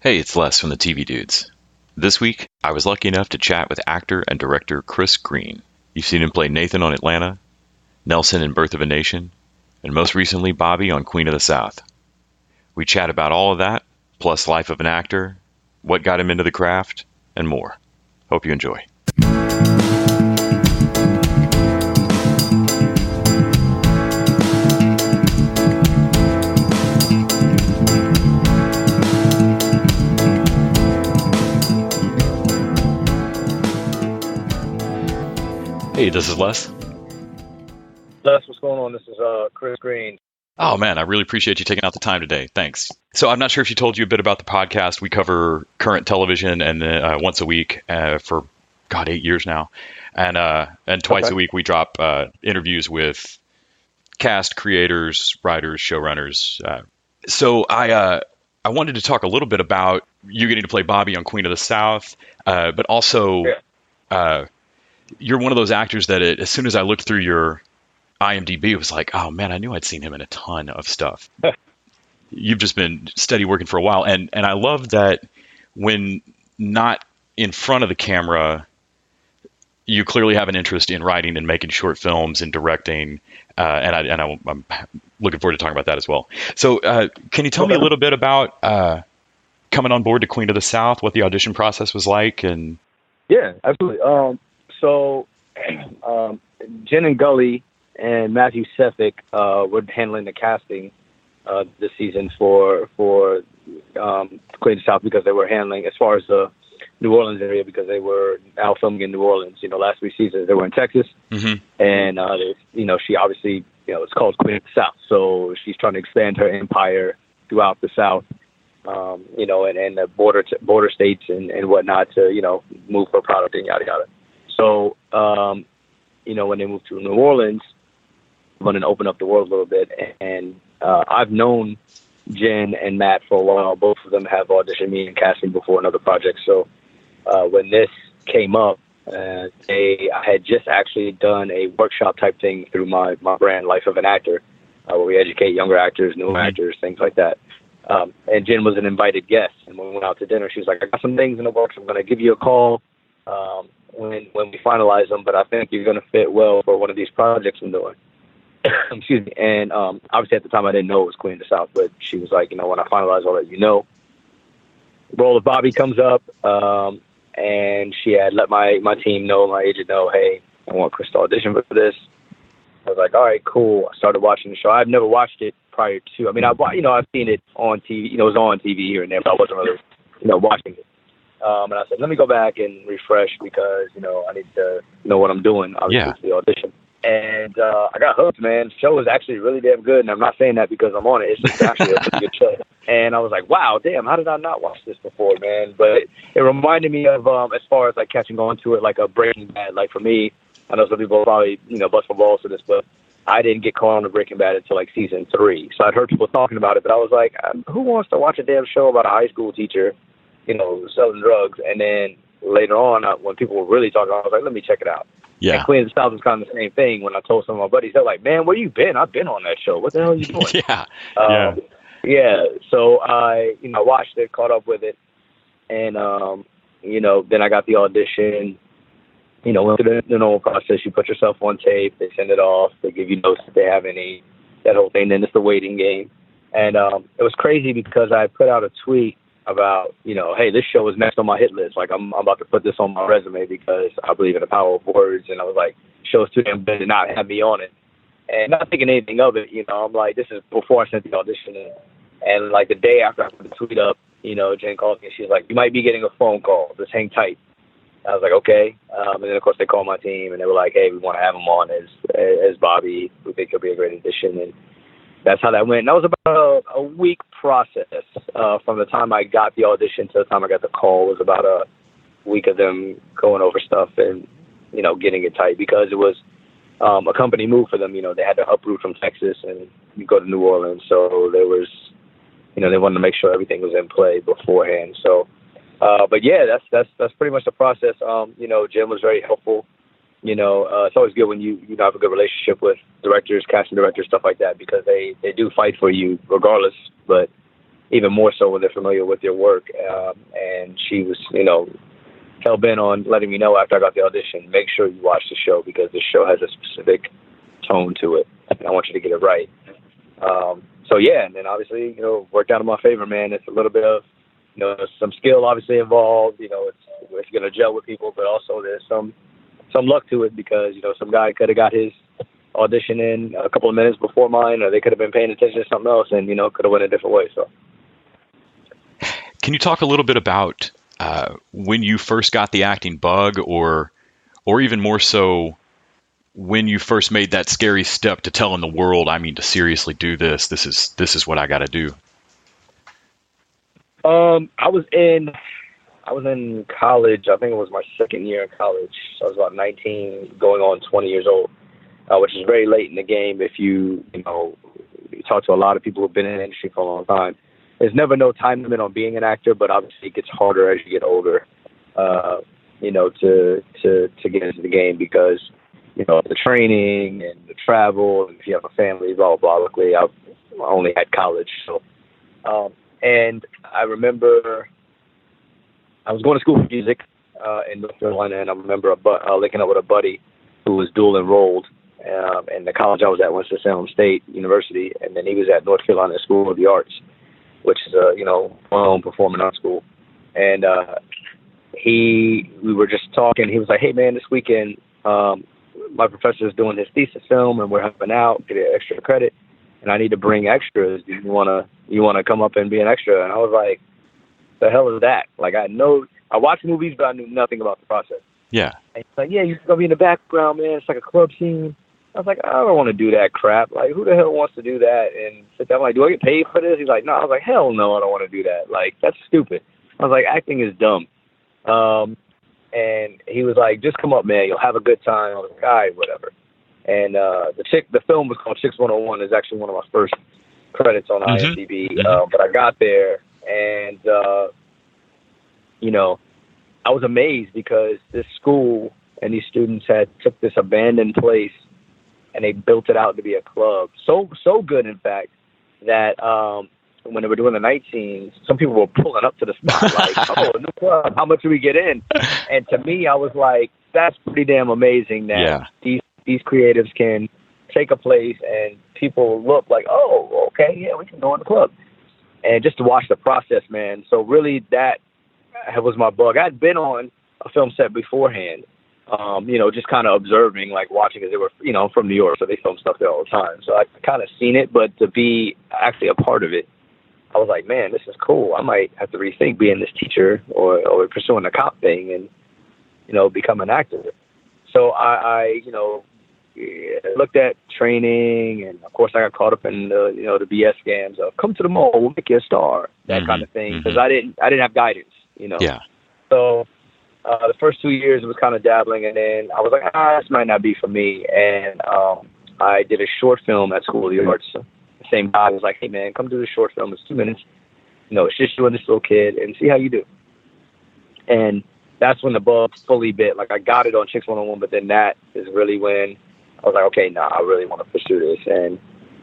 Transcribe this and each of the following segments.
Hey, it's Les from the TV Dudes. This week, I was lucky enough to chat with actor and director Chris Greene. You've seen him play Nathan on Atlanta, Nelson in Birth of a Nation, and most recently Bobby on Queen of the South. We chat about all of that, plus life of an actor, what got him into the craft, and more. Hope you enjoy. Hey, this is Les. Les, what's going on? This is Chris Greene. Oh, man, I really appreciate you taking out the time today. Thanks. So I'm not sure if she told you a bit about the podcast. We cover current television and once a week for, 8 years now. And twice a week we drop interviews with cast, creators, writers, showrunners. So I wanted to talk a little bit about you getting to play Bobby on Queen of the South, but also you're one of those actors that as soon as I looked through your IMDb, it was like, oh man, I knew I'd seen him in a ton of stuff. You've just been steady working for a while. And I love that when not in front of the camera, you clearly have an interest in writing and making short films and directing. I'm looking forward to talking about that as well. So can you tell me a little bit about coming on board to Queen of the South, what the audition process was like? And yeah, absolutely. So Jen and Gully and Matthew Sefik were handling the casting this season for Queen of the South because they were handling as far as the New Orleans area because they were now filming in New Orleans. Last 3 seasons they were in Texas, and she obviously it's called Queen of the South, so she's trying to expand her empire throughout the South, and the border states and whatnot to move her product and yada yada. So, when they moved to New Orleans, wanted to open up the world a little bit. And I've known Jen and Matt for a while. Both of them have auditioned me and cast me before in other projects. So when this came up, I had just actually done a workshop type thing through my brand, Life of an Actor, where we educate younger actors, new actors, things like that. And Jen was an invited guest. And when we went out to dinner, she was like, I got some things in the works. I'm going to give you a call when we finalize them, but I think you're going to fit well for one of these projects I'm doing. Excuse me. And obviously at the time I didn't know it was Queen of the South, but she was like, when I finalize, I'll let you know. Role of Bobby comes up, and she had let my team know, my agent know, hey, I want Chris to audition for this. I was like, all right, cool. I started watching the show. I've never watched it prior to. I mean, I've seen it on TV. It was on TV here and there, but I wasn't really, watching it. And I said, let me go back and refresh because, I need to know what I'm doing, obviously, for the audition. And I got hooked, man. The show was actually really damn good. And I'm not saying that because I'm on it. It's just actually a pretty good show. And I was like, wow, damn, how did I not watch this before, man? But it reminded me of, as far as like catching on to it, like a Breaking Bad. Like for me, I know some people probably, bust my balls for this, but I didn't get caught on to Breaking Bad until like season 3. So I'd heard people talking about it, but I was like, who wants to watch a damn show about a high school teacher, selling drugs? And then later on, when people were really talking, I was like, let me check it out. Yeah. And Queen of the South was kind of the same thing. When I told some of my buddies, they're like, man, where you been? I've been on that show. What the hell are you doing? Yeah. So I, watched it, caught up with it. And, then I got the audition, went through the normal process. You put yourself on tape. They send it off. They give you notes if they have any, that whole thing. Then it's the waiting game. And it was crazy because I put out a tweet about, hey, this show is next on my hit list. Like, I'm about to put this on my resume because I believe in the power of words. And I was like, show's too damn good to not have me on it. And not thinking anything of it, I'm like, this is before I sent the audition in. And like the day after I put the tweet up, Jen called me and she's like, you might be getting a phone call. Just hang tight. I was like, okay. And then, of course, they called my team and they were like, hey, we want to have him on as Bobby. We think he'll be a great addition. And that's how that went. And that was about a week process. From the time I got the audition to the time I got the call was about a week of them going over stuff and, getting it tight because it was a company move for them. They had to uproot from Texas and go to New Orleans. So there was, they wanted to make sure everything was in play beforehand. So, but yeah, that's pretty much the process. Jim was very helpful. It's always good when you have a good relationship with directors, casting directors, stuff like that, because they do fight for you regardless. But even more so when they're familiar with your work. And she was, hell bent on letting me know after I got the audition, make sure you watch the show because the show has a specific tone to it, and I want you to get it right. So yeah, and then obviously, worked out in my favor, man. It's a little bit of, some skill obviously involved. It's going to gel with people, but also there's some luck to it because, some guy could have got his audition in a couple of minutes before mine, or they could have been paying attention to something else and, could have went a different way. So, can you talk a little bit about when you first got the acting bug, or even more so, when you first made that scary step to telling the world, to seriously do this. This is what I got to do. I was in college. I think it was my second year in college. So I was about 19, going on 20 years old, which is very late in the game. If you talk to a lot of people who've been in the industry for a long time, there's never no time limit on being an actor, but obviously it gets harder as you get older, to get into the game because, the training and the travel, and if you have a family, blah, blah, blah. Luckily, I only had college. So, and I remember I was going to school for music in North Carolina, and I remember linking up with a buddy who was dual enrolled. And the college I was at, Winston-Salem State University, and then he was at North Carolina School of the Arts, which is a well-known performing arts school. And we were just talking. He was like, "Hey man, this weekend my professor is doing his thesis film, and we're helping out, get extra credit, and I need to bring extras. Do you wanna come up and be an extra?" And I was like, "The hell is that?" Like I watched movies, but I knew nothing about the process. Yeah. And he's like, "Yeah, you're gonna be in the background, man. It's like a club scene." I was like, "I don't want to do that crap. Like, who the hell wants to do that?" And sit down, like, "Do I get paid for this?" He's like, "No." I was like, "Hell no, I don't want to do that. Like, that's stupid." I was like, "Acting is dumb." And he was like, "Just come up, man. You'll have a good time." I was like, "All right, whatever." And the film was called Chicks 101. It's actually one of my first credits on IMDb. But I got there, and I was amazed because this school and these students had took this abandoned place and they built it out to be a club. So good, in fact, that when they were doing the night scenes, some people were pulling up to the spot like, "Oh, a new club. How much do we get in?" And to me, I was like, that's pretty damn amazing that these creatives can take a place and people look like, "Oh, okay, yeah, we can go in the club." And just to watch the process, man. So really that was my bug. I'd been on a film set beforehand, just kind of observing, like watching, because they were, I'm from New York, so they film stuff there all the time. So I kind of seen it, but to be actually a part of it, I was like, man, this is cool. I might have to rethink being this teacher or pursuing the cop thing and, become an actor. So I looked at training, and of course I got caught up in the BS scams of come to the mall, we'll make you a star, that kind of thing, because I didn't have guidance, Yeah. So the first 2 years it was kind of dabbling, and then I was like, this might not be for me, and I did a short film at School of the Arts. The same guy was like, "Hey man, come do this short film. It's 2 minutes. It's just you and this little kid, and see how you do." And that's when the bug fully bit. Like I got it on Chicks 101, but then that is really when I was like, okay, I really want to pursue this. And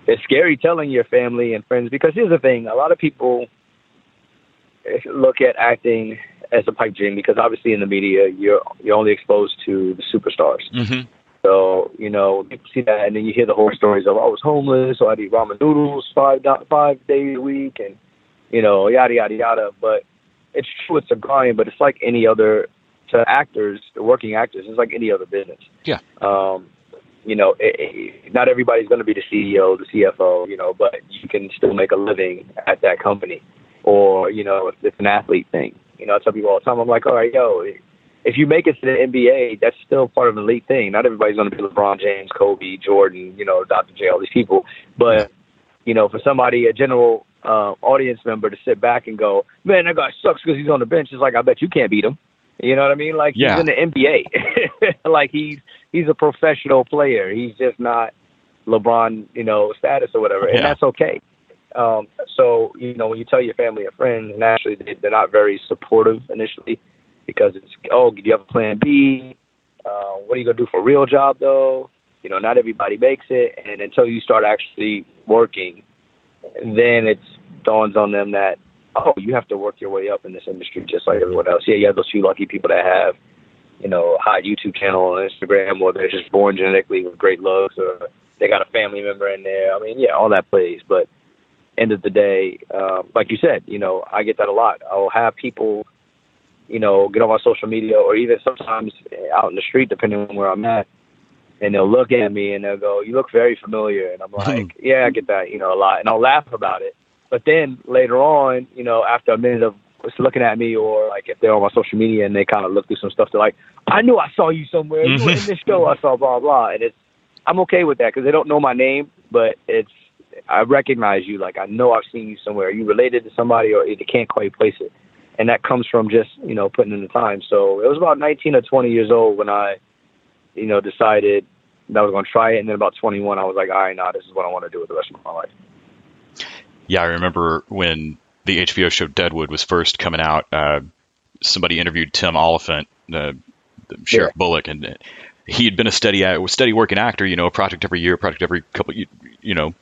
it's scary telling your family and friends, because here's the thing. A lot of people look at acting as a pipe dream because obviously in the media, you're only exposed to the superstars. Mm-hmm. So, people see that, and then you hear the horror stories of, I was homeless, so I'd eat ramen noodles 5 days a week, and, yada, yada, yada. But it's true, it's a grind, but it's like any other, to actors, the working actors, it's like any other business. Yeah. Not everybody's going to be the CEO, the CFO, but you can still make a living at that company. Or, if it's an athlete thing. I tell people all the time, I'm like, all right, if you make it to the NBA, that's still part of an elite thing. Not everybody's going to be LeBron James, Kobe, Jordan, Dr. J, all these people. But, for somebody, a general audience member, to sit back and go, man, that guy sucks because he's on the bench. It's like, I bet you can't beat him. You know what I mean? Like, he's in the NBA. Like, he's a professional player. He's just not LeBron, status or whatever. And that's okay. So, when you tell your family or friends, naturally, they're not very supportive initially, because it's, do you have a plan B? What are you going to do for a real job, though? Not everybody makes it. And until you start actually working, then dawns on them that, oh, you have to work your way up in this industry just like everyone else. Yeah, you have those few lucky people that have, a hot YouTube channel on Instagram, or they're just born genetically with great looks, or they got a family member in there. I mean, yeah, all that plays. But end of the day, like you said, I get that a lot. I'll have people, get on my social media, or even sometimes out in the street, depending on where I'm at, and they'll look at me and they'll go, "You look very familiar." And I'm like, "Yeah, I get that, a lot." And I'll laugh about it. But then later on, after a minute of just looking at me, or like if they're on my social media and they kind of look through some stuff, they're like, "I knew I saw you somewhere. You were in this show. I saw blah, blah." And I'm okay with that because they don't know my name, but I recognize you. Like, I know I've seen you somewhere. Are you related to somebody, or they can't quite place it? And that comes from just, putting in the time. So it was about 19 or 20 years old when I, decided that I was going to try it. And then about 21, I was like, all right, nah, this is what I want to do with the rest of my life. Yeah, I remember when the HBO show Deadwood was first coming out, somebody interviewed Tim Oliphant, the Sheriff Bullock, and he had been a steady working actor, a project every year, project every couple,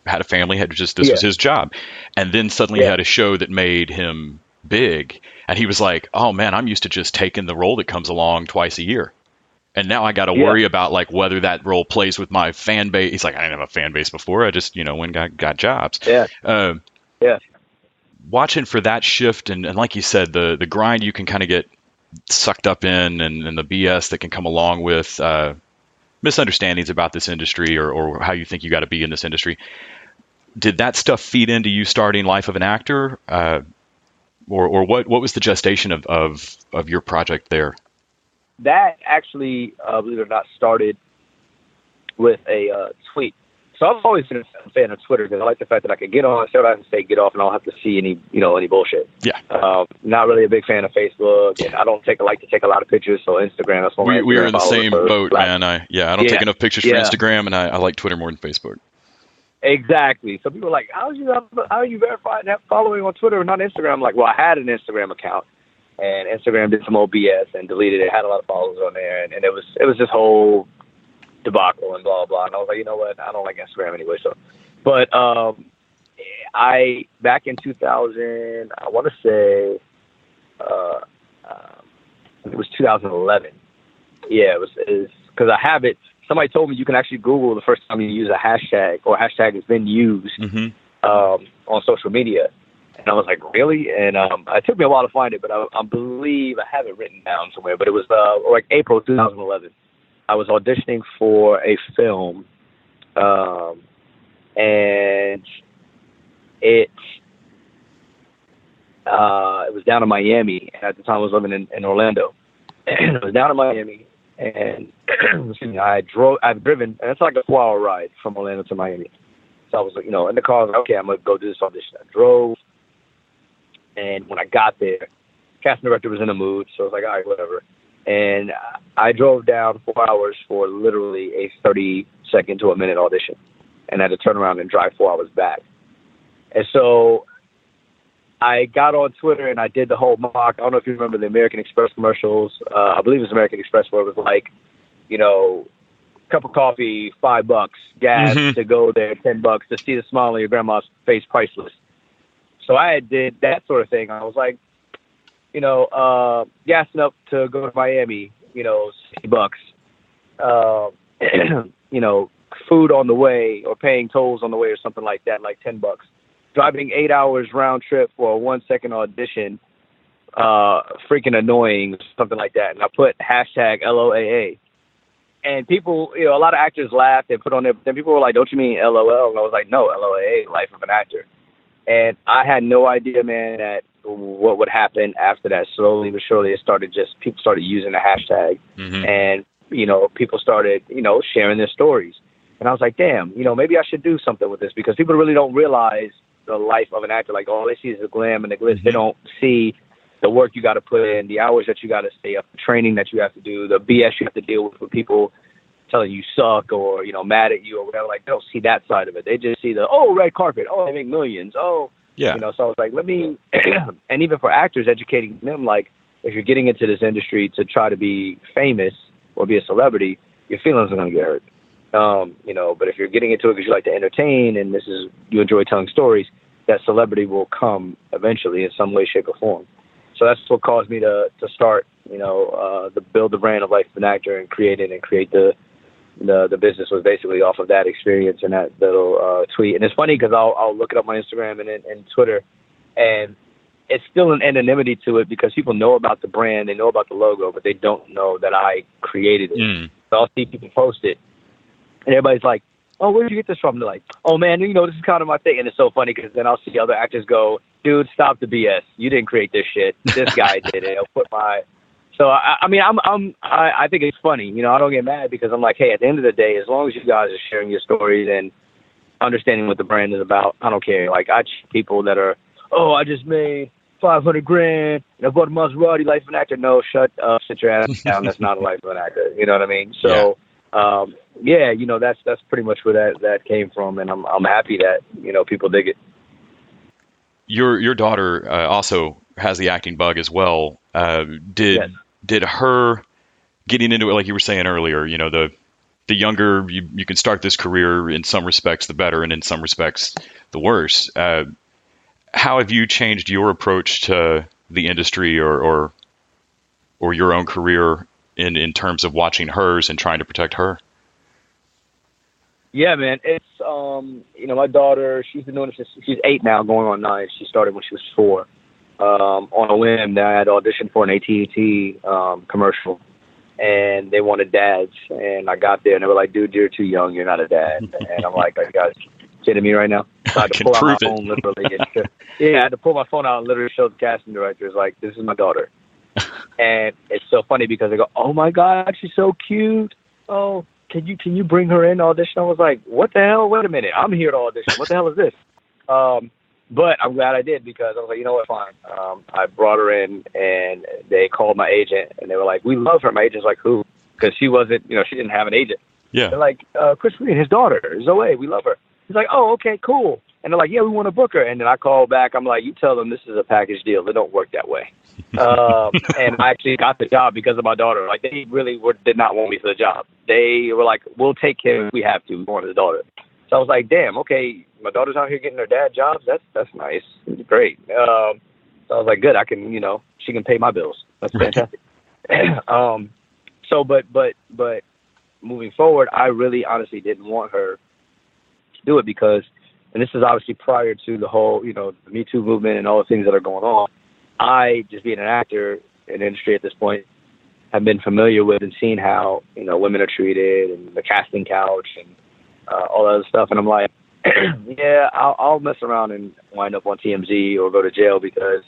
had a family, this was his job. And then suddenly had a show that made him big. And he was like, oh man, I'm used to just taking the role that comes along twice a year. And now I got to worry about like whether that role plays with my fan base. He's like, I didn't have a fan base before. I just, went and got jobs. Watching for that shift. And like you said, the grind you can kind of get sucked up in, and the BS that can come along with misunderstandings about this industry, or how you think you got to be in this industry. Did that stuff feed into you starting Life of an Actor? Or what was the gestation of your project there? That actually, believe it or not, started with a tweet. So I've always been a fan of Twitter because I like the fact that I can get on, say what I have to say, get off, and I don't have to see any bullshit. Yeah. Not really a big fan of Facebook, and I don't like to take a lot of pictures. So Instagram, that's one. We are in the same boat, man. I don't take enough pictures for Instagram, and I like Twitter more than Facebook. Exactly. So people are like, how are you verified and have following on Twitter and not Instagram? I'm like, well, I had an Instagram account, and Instagram did some old BS and deleted it. Had a lot of followers on there, and it was this whole debacle and blah blah. And I was like, you know what? I don't like Instagram anyway. So, but I back in 2000, I want to say, it was 2011. Yeah, it was because I have it. Somebody told me you can actually Google the first time you use a hashtag, or a hashtag has been used on social media. And I was like, really? And it took me a while to find it, but I believe I have it written down somewhere. But it was like April 2011. I was auditioning for a film, and it was down in Miami. And at the time, I was living in Orlando. And it was down in Miami, and I've driven, and it's like a 4-hour ride from Orlando to Miami. So I was like, in the car, I was like, okay, I'm going to go do this audition. I drove, and when I got there, casting director was in the mood, so I was like, all right, whatever. And I drove down 4 hours for literally a 30-second to a minute audition, and I had to turn around and drive 4 hours back. And so I got on Twitter and I did the whole mock. I don't know if you remember the American Express commercials. I believe it was American Express, where it was like, cup of coffee, $5, gas to go there, $10 to see the smile on your grandma's face, priceless. So I did that sort of thing. I was like, gassing up to go to Miami, $60. Food on the way, or paying tolls on the way, or something like that, like $10. Driving 8 hours round trip for a 1-second audition, freaking annoying, something like that. And I put hashtag LOAA. And people, a lot of actors laughed and put on there, but then people were like, don't you mean LOL? And I was like, no, LOAA, Life of an Actor. And I had no idea, man, that what would happen after that. Slowly but surely, people started using the hashtag, and, people started, sharing their stories. And I was like, damn, maybe I should do something with this, because people really don't realize the life of an actor. Like, all they see is the glam and the glitz. They don't see the work you got to put in, the hours that you got to stay up, the training that you have to do, the BS you have to deal with people telling you suck, or, mad at you or whatever. Like, they don't see that side of it. They just see the, red carpet. Oh, they make millions. Oh, yeah. So I was like, let me, and even for actors, educating them, like, if you're getting into this industry to try to be famous or be a celebrity, your feelings are going to get hurt. But if you're getting into it because you like to entertain and you enjoy telling stories, that celebrity will come eventually in some way, shape, or form. So that's what caused me to start, the build the brand of Life of an Actor and create the business was basically off of that experience and that little tweet. And it's funny because I'll look it up on Instagram and Twitter, and it's still an anonymity to it because people know about the brand, they know about the logo, but they don't know that I created it. So I'll see people post it, and everybody's like, "Oh, where did you get this from?" They're like, "Oh man, this is kind of my thing." And it's so funny because then I'll see other actors go, "Dude, stop the BS. You didn't create this shit. This guy did it." I'll put my. So I think it's funny. I don't get mad because I'm like, hey, at the end of the day, as long as you guys are sharing your stories and understanding what the brand is about, I don't care. Like I cheat people that are, "Oh, I just made $500,000 and I bought a Maserati, Life of an Actor." No, shut up, sit your ass down. That's not a Life of an Actor. You know what I mean? So. Yeah. That's pretty much where that came from, and I'm happy that people dig it. Your daughter also has the acting bug as well. Did her getting into it, like you were saying earlier, the younger you can start this career, in some respects the better, and in some respects the worse. How have you changed your approach to the industry or your own career in terms of watching hers and trying to protect her? Yeah, man. It's my daughter, she's been doing it since she's 8 now, going on 9. She started when she was 4. On a whim, I had auditioned for an AT&T commercial, and they wanted dads, and I got there, and they were like, "Dude, you're too young. You're not a dad." And I'm like, "Are you guys kidding me right now?" So I had to pull out my phone, literally. I had to pull my phone out and literally show the casting directors, like, "This is my daughter." And it's so funny because they go, "Oh my God, she's so cute. Oh, can you bring her in to audition?" I was like, "What the hell? Wait a minute. I'm here to audition. What the hell is this?" But I'm glad I did because I was like, you know what, fine. I brought her in, and they called my agent, and they were like, "We love her." My agent's like, "Who?" Because she wasn't, she didn't have an agent. Yeah. They're like, "Chris Greene, his daughter, Zoe, we love her." He's like, "Oh, okay, cool." And they're like, "Yeah, we want to book her." And then I call back. I'm like, "You tell them this is a package deal. It don't work that way." And I actually got the job because of my daughter. Like, they really did not want me for the job. They were like, "We'll take him if we have to. We want his daughter." So I was like, "Damn, okay, my daughter's out here getting her dad jobs. That's nice. It's great." So I was like, "Good, I can, she can pay my bills. That's fantastic." But moving forward, I really honestly didn't want her to do it because, and this is obviously prior to the whole, the Me Too movement and all the things that are going on. I, just being an actor in the industry at this point, have been familiar with and seen how, women are treated and the casting couch and all that other stuff. And I'm like, yeah, I'll mess around and wind up on TMZ or go to jail because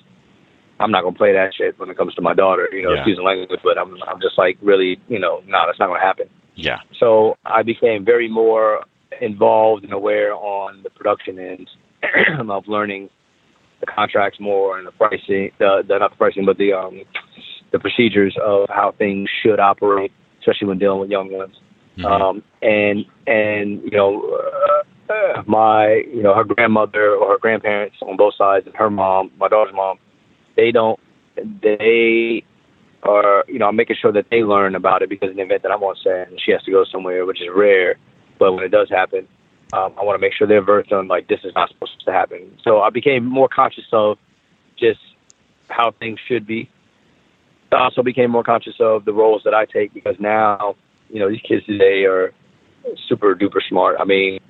I'm not going to play that shit when it comes to my daughter, excuse the language, but I'm just like, really, no, that's not going to happen. Yeah. So I became very more involved and aware on the production end of learning the contracts more and the pricing, not the pricing, but the procedures of how things should operate, especially when dealing with young ones. Mm-hmm. Her grandmother or her grandparents on both sides, and her mom, my daughter's mom, they are, I'm making sure that they learn about it because in the event that I'm on set and she has to go somewhere, which is rare, but when it does happen, I want to make sure they're versed on, like, this is not supposed to happen. So I became more conscious of just how things should be. I also became more conscious of the roles that I take because now, these kids today are super duper smart. I mean,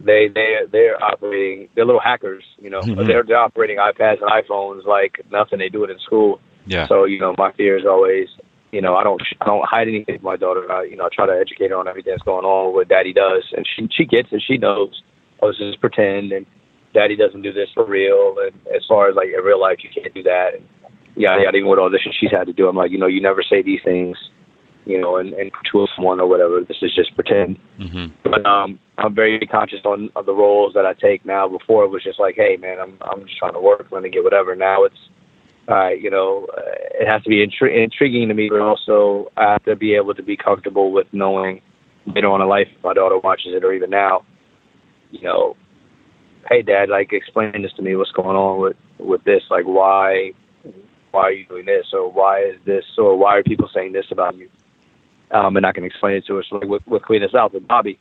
they're operating, they're little hackers, mm-hmm. they're operating iPads and iPhones like nothing. They do it in school. Yeah. So, my fear is always, I don't hide anything from my daughter. I try to educate her on everything that's going on, what Daddy does. And she gets it. She knows, this is pretend, and Daddy doesn't do this for real. And as far as, like, in real life, you can't do that. And even with audition she's had to do, I'm like, you never say these things, and to someone or whatever. This is just pretend. Mm-hmm. But I'm very conscious of the roles that I take now. Before it was just like, hey, man, I'm just trying to work, let me get whatever. Now it's, it has to be intriguing to me, but also I have to be able to be comfortable with knowing later on in life, if my daughter watches it or even now, hey, Dad, like, explain this to me. What's going on with this? Like, why are you doing this? Or why is this? Or why are people saying this about you? And I can explain it to her. So, like, with Clean This Out with Bobby,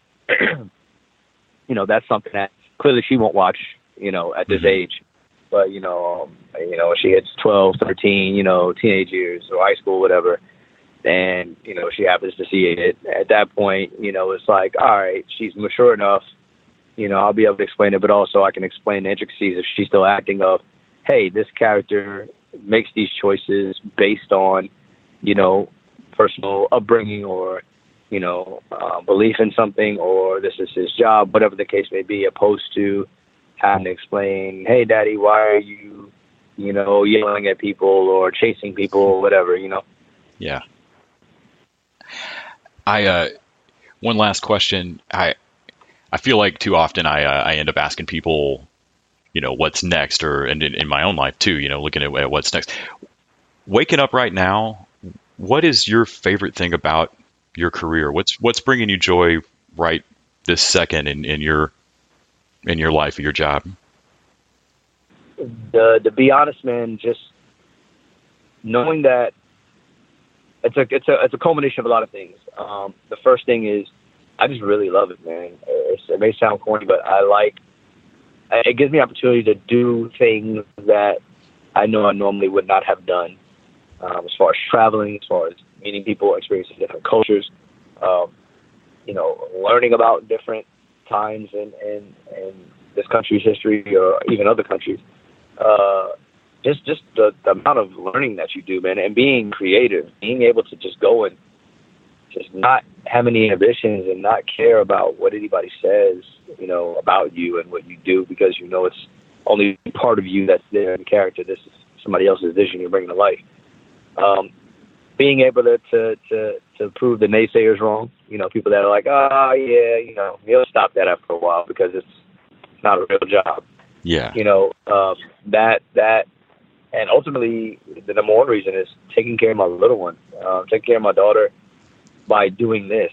that's something that clearly she won't watch at this age. But, she hits 12, 13, teenage years or high school, whatever, and, she happens to see it. At that point, it's like, all right, she's mature enough, I'll be able to explain it, but also I can explain the intricacies if she's still acting of, hey, this character makes these choices based on, personal upbringing or, belief in something, or this is his job, whatever the case may be, opposed to having to explain, hey, Daddy, why are you, yelling at people or chasing people or whatever, Yeah. One last question. I feel like too often I end up asking people, what's next, or and in my own life too, looking at what's next. Waking up right now, what is your favorite thing about your career? What's bringing you joy right this second in your life, your job? To be honest, man, just knowing that it's a culmination of a lot of things. The first thing is I just really love it, man. It may sound corny, but it gives me opportunity to do things that I know I normally would not have done. As far as traveling, as far as meeting people, experiencing different cultures, learning about different times in this country's history or even other countries. Just the amount of learning that you do, man, and being creative, being able to just go and just not have any inhibitions and not care about what anybody says, about you and what you do, because it's only part of you that's there in the character. This is somebody else's vision you're bringing to life. Being able to prove the naysayers wrong, people that are like, you'll stop that after a while because it's not a real job. Yeah. That, and ultimately the number one reason is taking care of my little one, taking care of my daughter by doing this.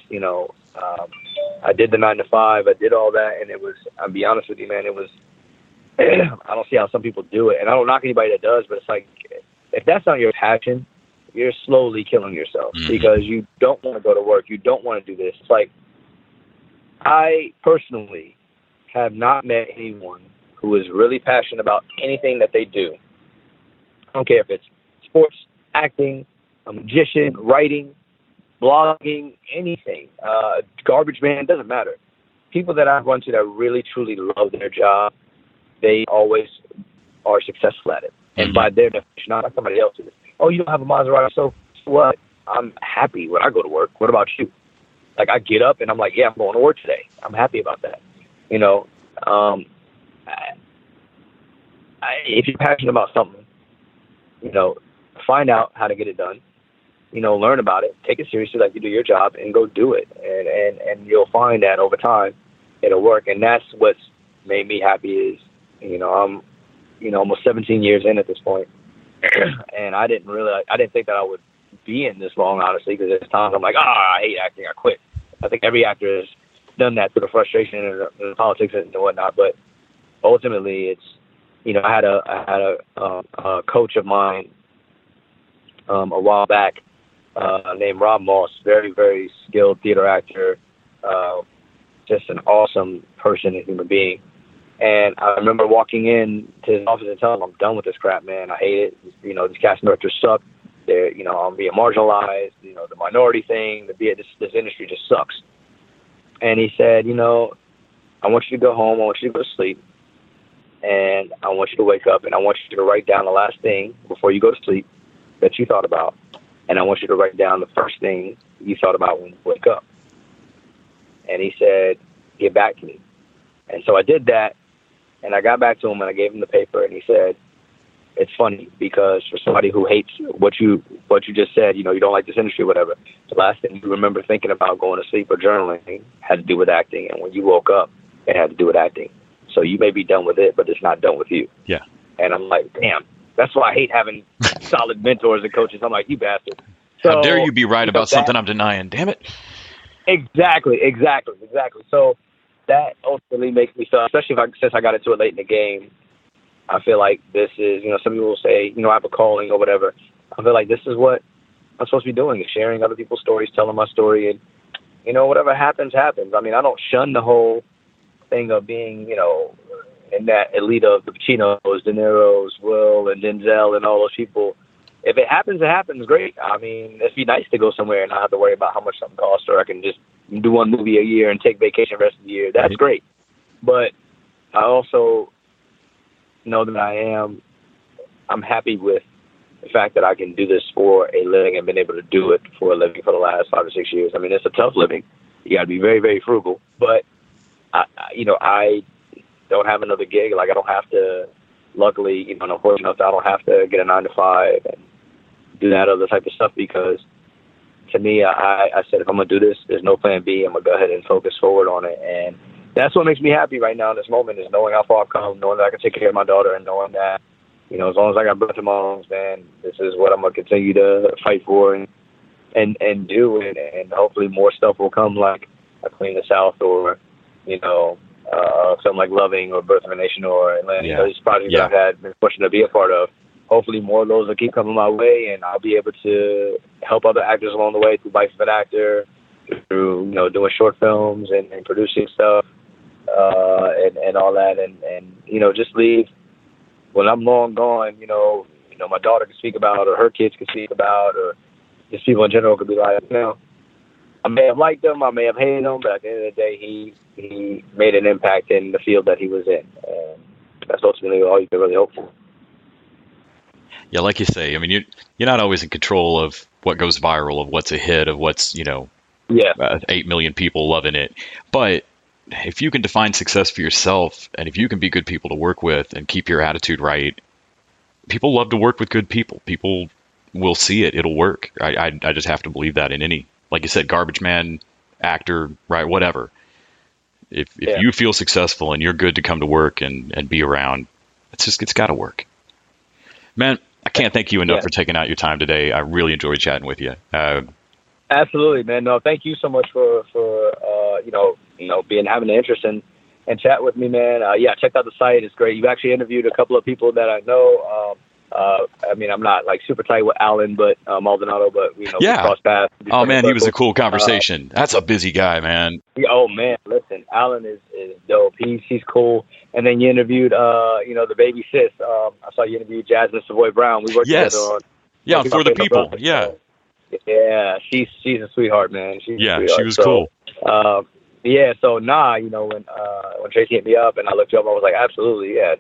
I did the 9 to 5, I did all that, and it was, I'll be honest with you, man, it was, I don't see how some people do it, and I don't knock anybody that does, but it's like, if that's not your passion, you're slowly killing yourself because you don't want to go to work. You don't want to do this. It's like, I personally have not met anyone who is really passionate about anything that they do. I don't care if it's sports, acting, a magician, writing, blogging, anything, garbage man, doesn't matter. People that I've run to that really, truly love their job, they always are successful at it. And by their definition, not like somebody else's. Oh, you don't have a Maserati, so what? I'm happy when I go to work. What about you? Like, I get up and I'm like, yeah, I'm going to work today. I'm happy about that. If you're passionate about something, find out how to get it done. Learn about it, take it seriously like you do your job, and go do it. And you'll find that over time it'll work. And that's what's made me happy is, I'm, almost 17 years in at this point. And I didn't think that I would be in this long, honestly, because there's times I'm like, I hate acting, I quit. I think every actor has done that through the frustration and the politics and whatnot. But ultimately, it's, I had a coach of mine a while back named Rob Moss, very, very skilled theater actor, just an awesome person and human being. And I remember walking in to his office and telling him, I'm done with this crap, man. I hate it. These casting directors suck. They're, I'm being marginalized. The minority thing, this industry just sucks. And he said, I want you to go home. I want you to go to sleep. And I want you to wake up and I want you to write down the last thing before you go to sleep that you thought about. And I want you to write down the first thing you thought about when you wake up. And he said, get back to me. And so I did that. And I got back to him and I gave him the paper, and he said, it's funny because for somebody who hates what you just said, you don't like this industry or whatever, the last thing you remember thinking about going to sleep or journaling had to do with acting. And when you woke up, it had to do with acting. So you may be done with it, but it's not done with you. Yeah. And I'm like, damn, that's why I hate having solid mentors and coaches. I'm like, you bastard. So, how dare you be right about something I'm denying? Damn it. Exactly. So that ultimately makes me feel, especially since I got into it late in the game, I feel like this is, some people will say, I have a calling or whatever. I feel like this is what I'm supposed to be doing, is sharing other people's stories, telling my story, and, whatever happens, happens. I mean, I don't shun the whole thing of being, in that elite of the Pacinos, De Niro's, Will, and Denzel, and all those people. If it happens, it happens. Great. I mean, it'd be nice to go somewhere and not have to worry about how much something costs, or I can just do one movie a year and take vacation the rest of the year. That's great. But I also know that I'm happy with the fact that I can do this for a living and been able to do it for a living for the last 5 or 6 years. I mean, it's a tough living. You got to be very, very frugal. But, I don't have another gig. Like, I don't have to, luckily, I'm fortunate enough that I don't have to get a 9 to 5 and do that other type of stuff, because to me, I said, if I'm going to do this, there's no plan B. I'm going to go ahead and focus forward on it. And that's what makes me happy right now in this moment, is knowing how far I've come, knowing that I can take care of my daughter, and knowing that, as long as I got breath in my lungs, man, this is what I'm going to continue to fight for and do. And hopefully more stuff will come, like A Queen of the South, or, something like Loving or Birth of a Nation or Atlanta. These projects that I've been fortunate to be a part of. Hopefully more of those will keep coming my way, and I'll be able to help other actors along the way through Life of an Actor, through, doing short films and producing stuff, and all that. And just leave when I'm long gone, my daughter can speak about, or her kids can speak about, or just people in general could be like, I may have liked him, I may have hated him, but at the end of the day, he made an impact in the field that he was in. And that's ultimately all you can really hope for. Yeah, like you say, I mean, you're not always in control of what goes viral, of what's a hit, of what's, 8 million people loving it. But if you can define success for yourself, and if you can be good people to work with and keep your attitude right, people love to work with good people. People will see it. It'll work. I just have to believe that in any, like you said, garbage man, actor, right, whatever. If you feel successful and you're good to come to work and be around, it's got to work. Man, I can't thank you enough for taking out your time today. I really enjoyed chatting with you. Absolutely, man. No, thank you so much for having the interest and chat with me, man. Check out the site. It's great. You've actually interviewed a couple of people that I know. I mean, I'm not like super tight with Alan, but Maldonado, but we crossed paths. Oh man, he was a cool conversation. That's a busy guy, man. Oh man, listen, Alan is dope. He's cool. And then you interviewed, the baby sis. I saw you interviewed Jasmine Savoy Brown. We worked together on. Yeah, For the People. Yeah. Yeah, she's a sweetheart, man. She's a sweetheart. She was cool. When Tracy hit me up and I looked you up, I was like, absolutely, yeah.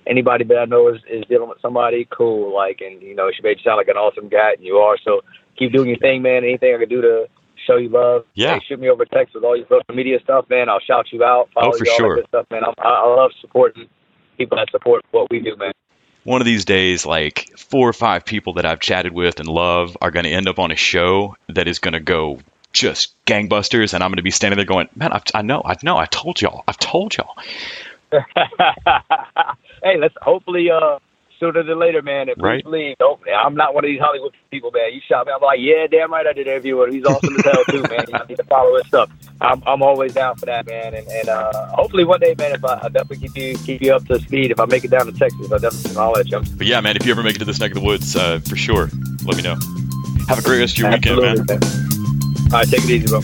Anybody that I know is dealing with somebody, cool. She made you sound like an awesome guy, and you are. So keep doing your thing, man. Anything I can do to show you love. Yeah. Hey, shoot me over text with all your social media stuff, man. I'll shout you out. Follow for you, all sure. that good stuff, man. I love supporting people that support what we do, man. One of these days, like 4 or 5 people that I've chatted with and love are going to end up on a show that is going to go just gangbusters, and I'm going to be standing there going, man, I told y'all. Hey, let's hopefully sooner than later, man. Right. Please, I'm not one of these Hollywood people, man. You shot me, I'm like, yeah, damn right I did an interview with him. He's awesome as hell too, man. I need to follow his stuff. I'm always down for that, man. And hopefully one day, man, if I definitely keep you up to speed. If I make it down to Texas, I'll definitely holler at you. But yeah, man, if you ever make it to this neck of the woods, for sure, let me know. Have a great rest of your weekend, man. All right, take it easy, bro.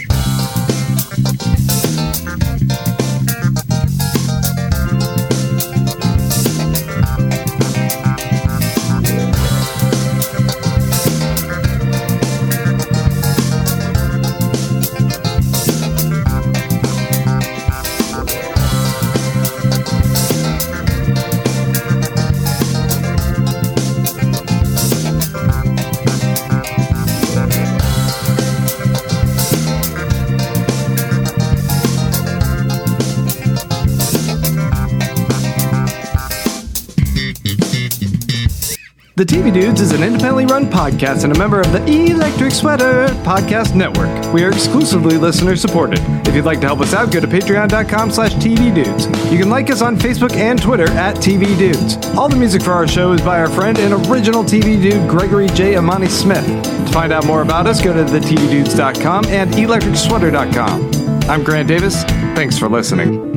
The TV Dudes is an independently run podcast and a member of the Electric Sweater Podcast Network. We are exclusively listener supported. If you'd like to help us out, go to patreon.com/tvdudes. You can like us on Facebook and Twitter @TVDudes. All the music for our show is by our friend and original TV dude, Gregory J. Amani Smith. To find out more about us, go to thetvdudes.com and electricsweater.com. I'm Grant Davis. Thanks for listening.